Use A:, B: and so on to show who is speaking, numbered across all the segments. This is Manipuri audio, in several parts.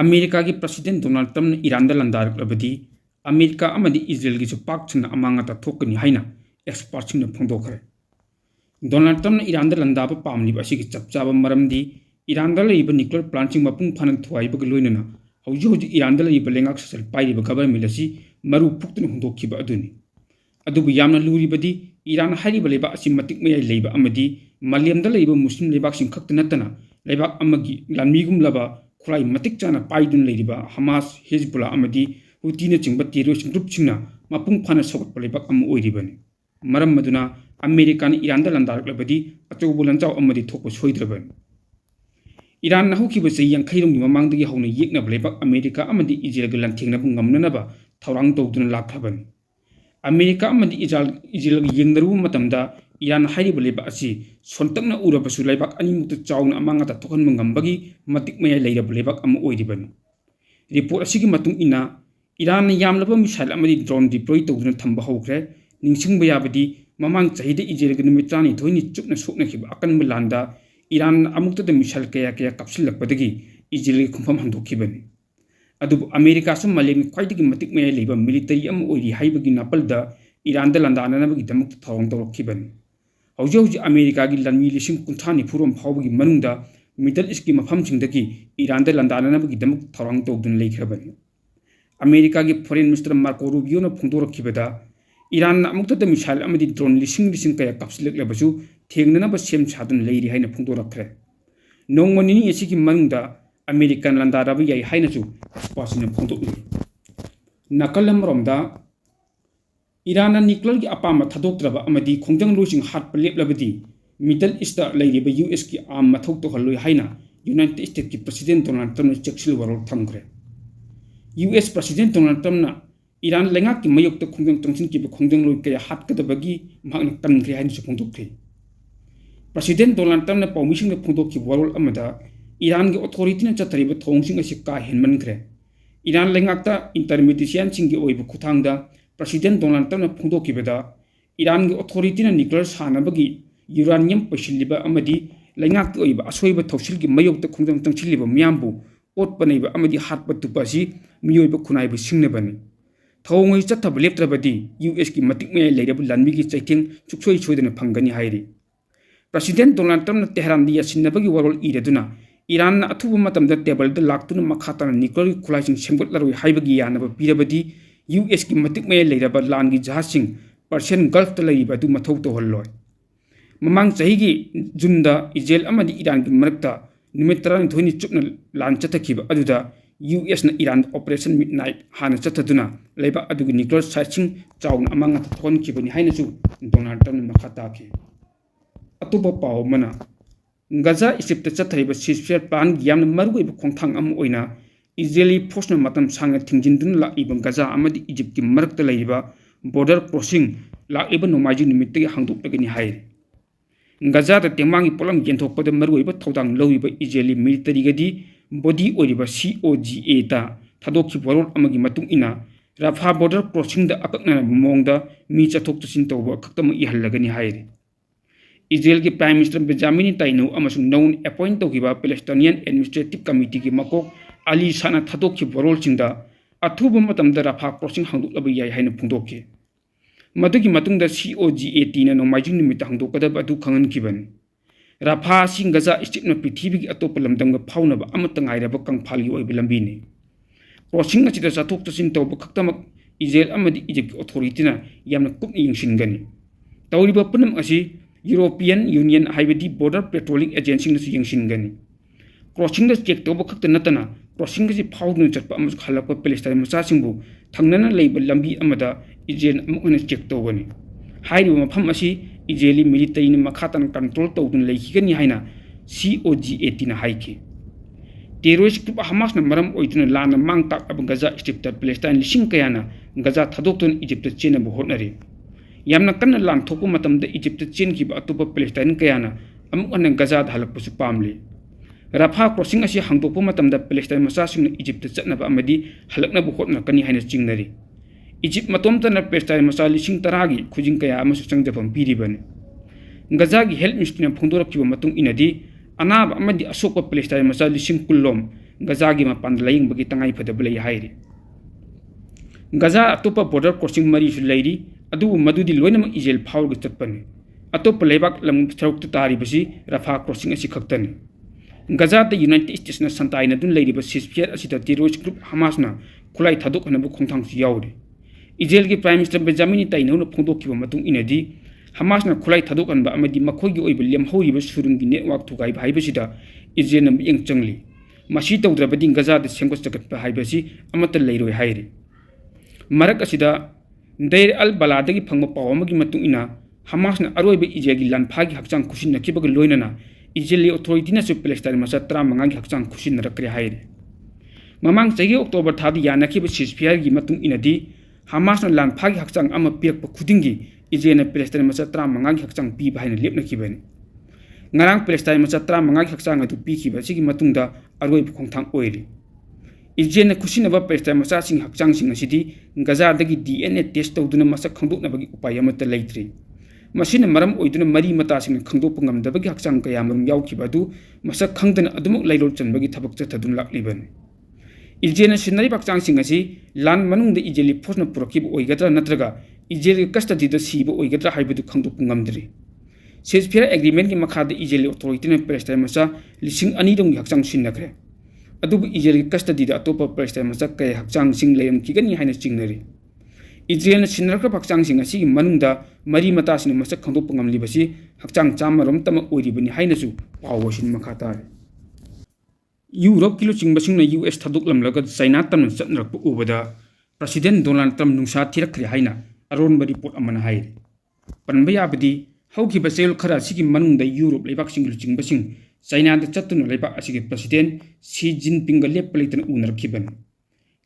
A: अमेरिका की प्रेसिडेंट डोनाल्ड ट्रम्प इरान लंदारक्लबदी अमेरिका इजराइल की पाक छन अमांगता थोकनी हाइना एक्सपर्ट्स फोंदोखरे। डोनाल्ड ट्रम्प इरान लंदाब पामलिब असिगी चपचाब मरमदी इरान लेब न्यूक्लियर प्लांट मपुंग फाना थुआइबग लोइनना हौजि हौजि इरान लेब लेंगाक ससल पाइरिब गवर्नमेंट असि मरु फुक्तन हुंदोखिबा अदुनि। अदुबु यामना लुरिबदी इरान हाइरिब लेबा असि मतिक मयाइ लेबा अमदी मालेमदा लेब मुस्लिम लेबाकसिंग खक्त नतना लेबाक अमगी लानमीगुम लबा खुलाई मतिक चाना पाइदुन लेरिबा हमास हिजबुल्ला अमदी हुतीना चिंबा टेररिस्ट ग्रुप सिंगना मपुंग फाना सगत लेबाक अम ओइरिबनि। मरम मदुना अमेरिकान इरान लंदारक्लबदी अचौबु लंचाव अमदी थोक सोइद्रबनि। इरान हौखिबा चही 50 ममांगदगी हौना येकनब लेबाक अमेरिका अमदी इजराइल लंथेंगनबु ngamnanaba थौरांग तौदुना लाख्रबनि। अमेरिका अमदी इजराइल येंगदरुबु मतमदा इरान हाइरिब लेबा असि सोंतकना उरबसु लेबाक अनिमुक्त चाउना अमांगता थोखनबु ngambagi matik maya leirab lebak am oiribani। Report असिगी मतुंग इना इरान यामलबा मिसाइल अमदी ड्रोन डिप्लॉय तौदुना थंबा हौख्रे। निंगसिंगबा याबदी ममांग चहीदा इजराइल नुमित 32 चुपना सोकनाखिबा अकनबा लांदा इरान अमुक्तदा मिसाइल कया कया काप्सिलकपदगी इजराइल खुंफम हंदोखिबनि। अदुबु अमेरिका सम मालेमि ख्वाइदगी मतिक मया लेबा मिलिटरी अम ओइरि हाइबगी नापलदा इरान लंदाननबगी दमक थौरंग तौरखिबनि। हौजि हौजि अमेरिका की लनमी 50 फुरोम फावबगी मनुंगदा मिडल ईस्ट की मफमसिंगदगी इरान लंदाननबगी दमक थौरंग तौदुन लेख्रबनि। अमेरिका की फॉरेन मिनिस्टर मार्को रूबियोना फोंदोरखिबदा इरान अमुक्तदा मिसाइल अमदी ड्रोन लिसिंग कया काप्सिलकलबसु थेंगननबा सेम सादुन लेरि हाइना फोंदोरखरे। नोंगमनिनी एसिगी मनुंगदा अमेरिकन लंदारबा याइ हाइनासु एक्सपर्ट्सना फोंदोक्लि। नकल अमरोमदा इरान न्यूक्लियर की अपामा थादोक्त्रबा अमदी खोंजंग लोइसिंग हाटपा लेप्लबदी मिडल ईस्टता लेरिबा यूएस की आम मथौ तोहल्लोइ हाइना यूनाइटेड स्टेट्स की प्रेसिडेंट डोनाल्ड ट्रम्प चेक्सिल वरोल थमख्रे। यूएस प्रेसिडेंट डोनाल्ड ट्रम्पना इरान लेंगाक की मयोक्ता खोंजंग तंगसिनकिबा खोंजंग लोइ कया हाटकदबगी महकना तनख्रे हाइनासु फोंदोक्ख्रे। प्रेसिडेंट डोनाल्ड ट्रम्पना पाउमिसिंगदा फोंदोक्खिबा वरोल अमदा इरान की अथॉरिटीना चथरिबा थौंगसिंग असि का हेनमनख्रे। इरान लेंगाकता इंटरमीडिएशियनसिंग ओइबा खुथांगदा प्रेसिडेंट डोनाल्ड ट्रम्पना फोंदोक्खिबदा इरान की अथॉरिटीना न्यूक्लियर सानबगी यूरानियम पैसिलिबा अमदी लेंगाकता ओइबा असोइबा थौसिलगी मयोक्ता खोंजंग तंगसिलिबा मियामबु ओटपनैबा अमदी हाटपा तुपासी मियोइबा खुनाइबा सिंगनबनि। थौंगै चथब लेप्त्रबदी यूएस की मतिक मयाइ लेरबा लानमीगी चैथेंग सुक्सोइ सोइदना फंगनी हाइरि। प्रेसिडेंट डोनाल्ड ट्रम्पना तेहरान यासिनबगी वरोल इरदुना इरान अथुब मतमदा टेबलदा लाक्तुना मखाताना न्यूक्लियर खुलाइसिंग सेमगतलरोइ हाइबगी यानबा पिरबदी यूएस की मतिक मयाइ लेरबा लानगी जहाजसिंग पर्शियन गल्फता लेरिबा दु मथौ तोहल्लोइ। ममांग चहीगी जूनदा इजराइल अमदी इरान की मरक्ता नुमित 32 चुपना लान चथखिबा अदुदा यूएस ना इरान ऑपरेशन मिडनाइट हाना चथदुना लेबा अदुगी न्यूक्लियर साइटसिंग चाउना अमांगा थोनखिबनि हाइनासु डोनाल्ड ट्रम्पना मखा ताखि। अतोपा पाव मना गजा इजिप्ट चथरिबा सीजफायर प्लान यामना मरुगोइबा खोंथांग अम ओइना इजरायली फोर्सना मतम सांगा थिंजिनदुना लाइबा गजा अमदी इजिप्ट की मरक्ता लेरिबा बॉर्डर क्रॉसिंग लाइबा नोमाइजिंग निमित्तगी हांदोक्लगनि हाइरि। गजादा तेंमांगी पोलम येंथोकपदा मरुगोइबा थौदांग लौरिबा इजरायली मिलिटरीगदी बॉडी ओइरिबा COGA ता थादोक्खिबा वरोल अमगी मतुंग इना राफा बॉर्डर क्रॉसिंग दा अकक्ना मोंगदा मी चथोक चसिन तौबा खक्तम इहल्लगनि हाइरि। इजराइल की प्राइम मिनिस्टर बेंजामिन नेतन्याहू अमसुंग नौन अपॉइंट तौखिबा पैलेस्टाइनियन एडमिनिस्ट्रेटिव कमिटी की मकोक अली साना थादोक्खिबा वरोलसिंगदा अथुबा मतमदा राफा क्रॉसिंग हांदोक्लबा याइ हाइना फोंदोक्खे। मदुगी मतुंगदा COGA टीना नोमाइजिंग निमित्त हांदोक्कदबा अदु खंगनखिबनि। राफा सिंग गजा स्ट्रिपना पृथ्वीगी अतोप लमदंगा फाउनबा अमत ngairaba kangphalgi oiba lambini। Crossing असिदा चथोक चसिन तौबा खक्तमक इजराइल अमदी इजिप्ट अथॉरिटीना यामना कुपना यंगसिनगनि। तौरिबा पुनम असि यूरोपियन यूनियन हाइबदी बॉर्डर पेट्रोलिंग एजेंसीनसु यंगसिनगनि। क्रॉसिंग चेक तौबा खक्त नतना क्रॉसिंग से फाउदुना चटपा अमसु खलकपा पैलेस्टाइन मचासिंगबु थंगनना लेबा लंबी अमदा इजराइल अमुकना चेक तौबनि। हाइरिबा मफम असि इजरायली मिलिटरीना मखाताना कंट्रोल तौदुना लेखिगनि हाइना COGA टीना हाइखि। टेररिस्ट ग्रुप हमासना मरम ओइदुना लाना मांग ताकबा गजा स्ट्रिपता पैलेस्टाइन लिसिंग कयाना गजा थादोक्तुना इजिप्ट चेनबु होटनरि। यामना कन्ना लान थोकु मतमदा इजिप्ट चेनखिबा अतोपा पैलेस्टाइन कयाना अमुकना गजा हलकपसु पामले। राफा क्रॉसिंग असि हांदोक्पा मतमदा पैलेस्टाइन मचासिंगना इजिप्ट चटनबा अमदी हलकनबु होटनकनि हाइना चिंगनरि। इजिप्ट मतोमतना पैलेस्टाइन मचा 10,000 गी खुजिंग कया अमसु चंगजफम पिरिबनि। गजा की हेल्थ मिनिस्ट्रीना फोंदोरखिबा मतुंग इनदी अनाब अमदी असोकपा पैलेस्टाइन मचा 10,000 लोम गजा की मपान लाइंग तंगाई फदब लई हाइरे गजा अतोप बॉर्डर क्रॉसिंग मरी लेरी मदुदी लोइनमक इजेल फाउरग चटपने अतोप लेबाक लम सरुक तारिबसी रफा क्रॉसिंग असी खक्तने गजा द यूनाइटेड स्टेट्स न संताइना दुन लेरिब सीजफायर असिदा टेररिस्ट ग्रुप हमासना खुलाई थादोकनब खोंथांसु यावरे इजेल की प्राइम मिनिस्टर बेंजामिन नेतन्याहून फोंदोखिबा मतुंग इनदी हमासना खुलाई थादोकनबा अमदि मखोइगी ओइब लेमहौरिबा सुरुंगी नेटवर्क थुगाइबा हाइबसिदा इजेल न मियंग चंगली मसी तौद्रबदि गजा द सेंगो चकटबा हाइबसी अमत लेरोय हाइरे मरक असिदा दैर अल बलादगी फंगबा पाव अमगी मतुंग इना हमासना अरोइबा इजेलगी लानफागी हक्चांग खुसिनखिबगा लोइनना इजेली अथॉरिटी सु पैलेस्टाइन मचा 35 की हक्चांग खुसिनरक्रे हाइरे ममांग चही अक्टोबर थादी यानखिबा सीजफायर की मतुंग इनदी हमासना लानफागी हक्चांग अमा पिरकपा खुदिंगी इजेलना पैलेस्टाइन मचा 35 की हक्चांग पीबा हाइना लेपनखिबनि ngarang Palestine macha 35 की हक्चांग अदु पीखिबा सिगी मतुंगदा अरोइब खोंथांग ओइरि इजेलना खुसिनबा पैलेस्टाइन मचा सिंग हक्चांग सिंग असिदि गजादगी DNA टेस्ट तौदुना मसक खंदोकनबगी उपाय अमत लेइत्रि मसिन मरम ओइदुना मरी मतासिंग खंदोप ngamdabagi हक्चांग कयामरम यावखिबा अदु मसक खंगदना अदुमक लैलोल चनबगी थबक चथदुन लाक्लिबनि इजेलना सिनरी हक्चांग सिंग असि लान मनुंगदा इजेली फोर्सना पुरखिब ओइगद्रा नत्रगा इजेल कस्टडीदा सीबा ओइगद्रा हाइबदु खंदोप ngamdri सीजफायर एग्रीमेंट की मखाद इजेल अथॉरिटी ने पैलेस्टाइन मचा 2002 की हक्चांग सिन्नखरे अदुबु इजेल की कस्टडीदा अतोप पैलेस्टाइन मचा कय हक्चांग सिंग लेम किगनी हाइना चिंगनरी इजेल सिन्नरख हक्चांग सिंग असि मनुंगदा मरी मतासिन मसक खंदोप ngamlibasi हक्चांग चामरम तम ओइरिबनि हाइनासु पावसिन मखातारे यूरोप किलो चिंगबसिंग यूएस थादोकलमलग चाइना तम चतनरप उबदा प्रेसिडेंट डोनाल्ड ट्रम्प नुंसा थिरखरे हाइना अरोनबा रिपोर्ट अमना हाइरे पनबा याबदि हौखिबा चेल खरा सिगी मनुंगदा यूरोप लेबाकसिंग लुचिंगबसिंग चाइना द चतुन लेबाक असिगे प्रेसिडेंट शी जिनपिंग लेप लेतन उनरखिबन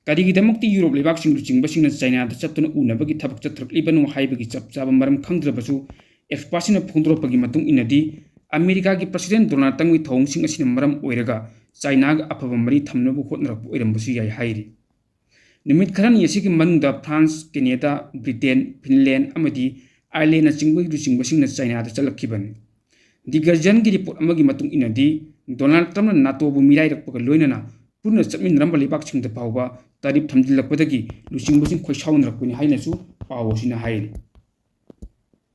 A: करिगिदमक्ति यूरोप लेबाकसिंग लुचिंगबसिंग चाइना द चतुन उनबगी थबक चत्रकलिबनु हाइबगी चपचाब मरम खंगद्रबसु एक्सपर्ट्सना फोंदरोपगी मतुंग इनदी अमेरिका की प्रेसिडेंट डोनाल्ड ट्रम्प की थौंगसिंग असिना मरम ओइरगा चाइना गा अफबा मरी थमनबु होतनरप ओइरमबसु याय हाइरि निमित खरन यसिगी मनुंगदा फ्रांस कैनेडा ब्रिटेन फिनलैंड अमदी आयरलैंड चिंगबगी लुचिंगबसिंग चाइना द चलखिबन दि गार्जियन की रिपोर्ट अमगी मतुंग इनदी डोनाल्ड ट्रम्प नाटो बु मिराइरकपगा लोइनना पुनः चटमिनरंबा लेबाकसिंग द पावबा तारिफ थमजिलकपदगी लुचिंगबसिंग खोइसाउनरकपनि हाइनासु पावसिना हाइरि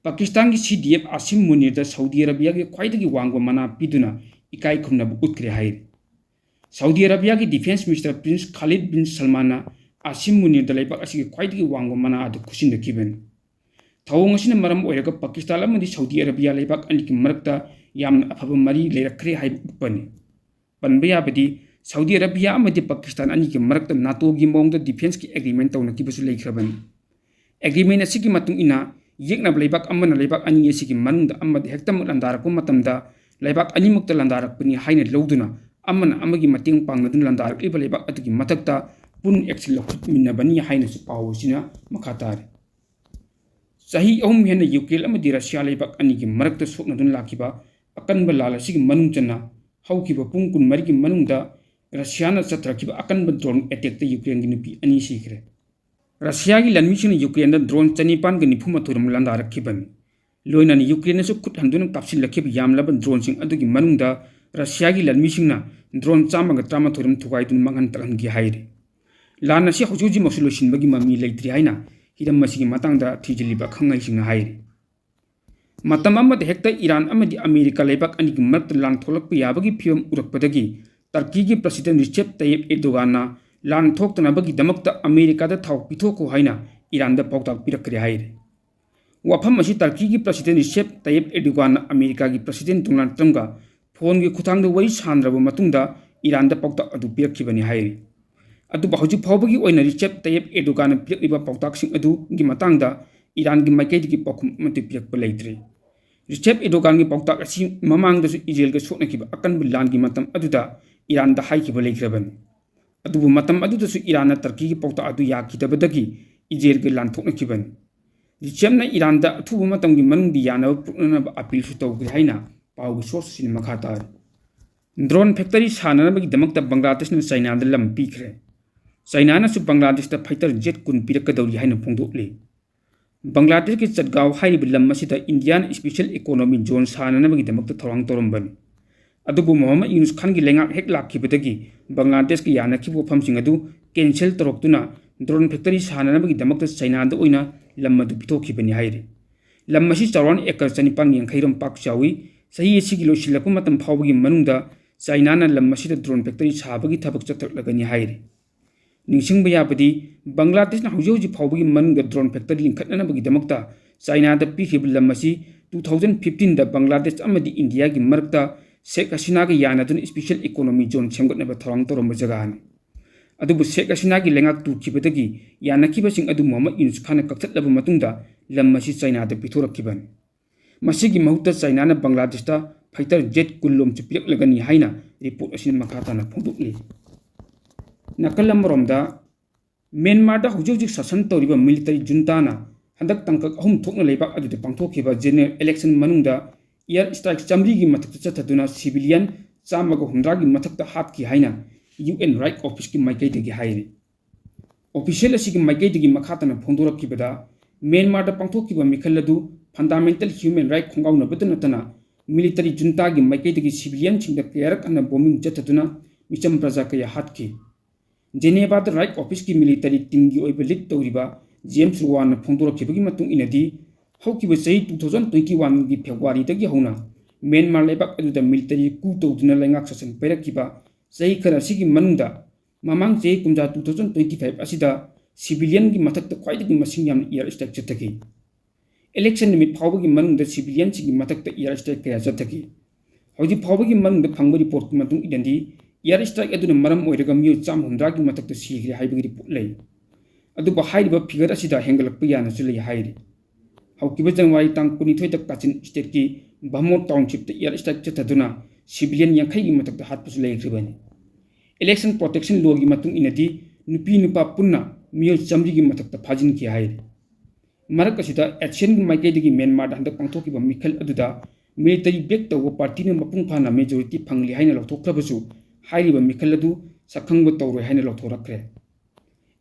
A: पाकिस्तान की CDF आसिम मुनीर द सऊदी अरबिया के ख्वाइदगी वांगबा मना पिदुना इकाई खुमनब उतक्रे हाइरि सऊदी अरबिया की defence minister prince Khalid bin Salman Asim Munir द लेबाक असिगे ख्वाइदगी वांगबा मना अदु खुसिनदखिबन थौंग असिना मरम ओइरगा पाकिस्तान अमदि सऊदी अरबिया लेबाक अनिकी मरक्ता यामना अफबा मरी लेरखरे हाइब उपनि पनबा याबदि सऊदी अरबिया अमदि पाकिस्तान अनिकी मरक्ता नाटो की मोंग डिफेंस की एग्रीमेंट तौनकिबसु लेखरबन एग्रीमेंट असिगी मतुंग इना येकनब लेबाक अमना लेबाक अनि असिगी मनुंगदा अमदि हेक्तम लंदारकु मतमदा लेबाक अनिमुक्ता लंदारकपनि हाइना लौदुना अमना अमगी मतेंग पांगदुन लंदारकलिबा लेबाक अदुगी मथक्ता पुन एक्शन लखुतमिनबनि हाइनासु पावसिना मखातारे सही अहम हेन यूक्रेन अमदि रशिया लेबाक अनिगी मरक्ता सोकनदुन लाखिबा अकनबा लाल असिगी मनुंग चना हौखिबा पुंग 12 की मनुंगदा रशियाना चत्रखिबा अकनबा ड्रोन अटैक यूक्रेन की नुपी अनि सिखरे रशिया की लनमिसिंग यूक्रेन ड्रोन 494 लंदारखिबन लोइना यूक्रेन सु खुद हंदुन कापसिलखिब यामलब ड्रोन सिंग अदुगी मनुंगदा रशिया की लनमिसिंगना ड्रोन 193 थुगाइदुन मंगन तलंगी हाइरे लान असि हौजुजी मसुलोसिनबगी ममी लेत्रि हाइना हिरम मसिगी मतंगदा थिजिलिबा खंगाइसिंगना हाइरे मतम अमद हेक्ता ईरान अमदी अमेरिका लेबाक अनिगी मत लान थोलकप याबगी फियम उरकपदगी टर्की की प्रेसिडेंट रिसेप तय्यप एर्दोगानना लान थोक्तनबगी दमक्ता अमेरिका दा थाव पिथोको हाइना ईरान दा पाउताक पिरकरे हाइरे वाफम असी टर्की की प्रेसिडेंट रिसेप तय्यप एर्दोगान अमेरिका की प्रेसिडेंट डोनाल्ड ट्रम्प का फोन की खुथांग वरी सानद्रब मतुंगदा ईरान दा पाउताक अदु पिरखिबनि हाइरे अदुबा हौजिक फावबगी ओइना रिसेप तय्यप एर्दोगान पिरखिबा पाउताकसिंग अदुगी मतंगदा ईरान की माइकैदगी पाखुम मति पिरकप लेत्रे रिसेप एर्दोगान की पाउताक असि ममांगदसु इजराइल का सोकनखिबा अकनब लान की मतम अदुदा ईरान दा हाइखिबा लेख्रबनि अदुबु मतम अदुदसु ईरान टर्की की पाउता अदु याखिदबदगी इजराइल के लानथोकनखिबनि रिसेपना ईरान दा अथुबु मतमगी मनुंगदि यानब पुकनब अपील सु तौग्रे हाइना पाउगी सोर्स सिन मखातार ड्रोन फैक्टरी साननबगी दमक्ता बांग्लादेश ने चाइना दा लम पीखरे चाइना नसु बांग्लादेश दा फाइटर जेट कुन पिरकदौरी हाइना फोंदोकले बांग्लादेश के चटगांव हाइरिब लम असिदा इंडियन स्पेशल इकोनॉमिक जोन साननबगी दमक्ता थौरांग तौरंबनि अदुबु मोहम्मद यूनुस खान की लेंगाक हेक लाखिबदगी बांग्लादेश की यानखिब वफमसिंग अदु कैंसिल तरोक्तुना ड्रोन फैक्टरी साननबगी दमकत चाइना द ओइना लम अदु पिथोखिबनि हाइरे लम असी चौरान एकर चनिपान यांखैरम पाक चावी सही असिगी लोसिलकु मतम फावबगी मनुंगदा चाइना ना लम असिदा ड्रोन फैक्टरी साबगी थबक चथरलगनि हाइरे निंसिंग बयाबदी बांग्लादेश ना हौजे हौजे फावबगी मनुंगदा ड्रोन फैक्टरी लिंखतनबगी दमकता चाइना द पिखिब लम असी 2015 दा बांग्लादेश अमदी इंडिया की मरकता शेख हसीना की यानदुन स्पेशल इकोनॉमी जोन सेमगतनबा थौरांग तौरंब जगानि अदुबु शेख हसीना की लेंगाक तुखिबदगी यानखिबसिंग अदु मोहम्मद यूनुस खान कक्थतलब मतुंगदा लम असी चाइना द पिथोरखिबनि मसिगी महुत्ता चाइना ना बांग्लादेश ता फाइटर जेट कुल्लोम पिरकलगनि हाइना रिपोर्ट असिन मखाताना फोंदोकली नकलमरोमदा म्यांमार दा हौजे शासन तौरिबा मिलिटरी जुंताना हंदक तंकक अहुम थोकना लेबाक अदुदे पांथोखिबा जनरल इलेक्शन मनुंगदा एयर स्ट्राइक चमरी की मथक चथदुना सिविलियन चामग हुंद्रा की मथक हाथकी हाइना UN राइट ऑफिस की माइकैदगी हाइरे ऑफिशियल असिगी माइकैदगी मखातना फोंदोरखिबदा म्यांमार दा पांथोखिबा मिखल अदु फंडामेंटल ह्यूमन राइट खोंगाउनबद नतना मिलिटरी जुंता की माइकैदगी सिविलियन सिंगदा केरक अन बोमिंग चथदुना मिचम प्रजा कया हाथकी जेनेवा दा राइट ऑफिस की मिलिटरी टीम की ओइबा लीड तौरिबा जेम्स रुवान फोंदोरखिबगी मतुंग इनदी हौकिबा चही 2021 की फेब्रुआरी तकी होना म्यांमार लेबाक अदुदा मिलिटरी कू तौदुना लेंगाक शासन पैरखिबा चही खरा सिगी मनुंगदा ममांग चही कुमजा 2025 असिदा सिविलियन की मथक्ता ख्वाइदगी मसिंग याम एयर स्ट्राइक चथकी इलेक्शन निमित फावबगी मनुंगदा सिविलियन सिगी मथक्ता एयर स्ट्राइक कया चथकी हौजि फावबगी मनुंगदा फंगबा रिपोर्ट की मतुंग इदंदी एयर स्ट्राइक अदुना मरम ओइरगा मियो चाम हुंद्रा की मथक्ता सिगरे हाइबगी रिपोर्ट लई अदुबा हाइरिबा फिगर असिदा हेंगलकपा यानासु लई हाइरि हौकिबा जनवरी तांग 12 काचिन स्टेट की बमो टाउनशिप एयर स्ट्राइक चथदुना सिविलियन यांखै की मथक्ता हातपसु लेख्रिबनि इलेक्शन प्रोटेक्शन लॉ की मतुंग इनदी नुपी नुपा पुन्ना मियो चमरी की मथक्ता फाजिन की हाइरि मरक असिदा एशियन की माइकैदगी म्यांमार दा हंदक पांथोकिबा मिखल अदुदा मिलिटरी बैक तौब पार्टी ने मपुंग फाना मेजॉरिटी फंगली हाइना लौथोख्रबसु हाइरिबा मिखल अदु सखंग तौरोय हाइना लौथोरखरे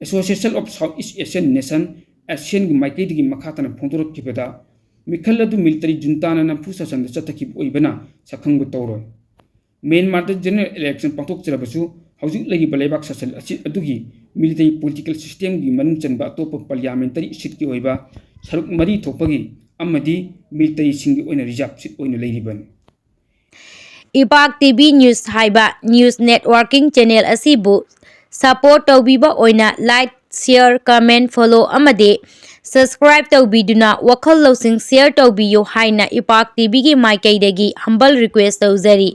A: Association of South East Asian Nation ASEAN की माइकैदगी मखाताना फोंदोरखिबदा मिखल अदु मिलिटरी जुंताना नफु शासन चथखिब ओइबना सखंग तौरोय म्यांमार दा जनरल इलेक्शन पांथोकचरबसु हौजिक लगिबा लेबाक शासन असि अदुगी मिलिटरी पॉलिटिकल सिस्टम की मनुंग चनबा अतोप पार्लियामेंटरी सीट की ओइबा सरुक मरी थोपगी अमदी मिलिटरी सिंगी ओइना रिजर्व सीट ओइना लेरिबन
B: इपाक टीवी न्यूज हाइबा न्यूज नेटवर्किंग चैनल असिबु सपोर्ट तौबीबा ओइना लाइक शेयर कमेंट फॉलो अमदे सब्सक्राइब तौबीदुना वखल लौसिंग शेयर तौबियो हाइना इपाक टीवी की माइकैदगी हम्बल रिक्वेस्ट तौजरी।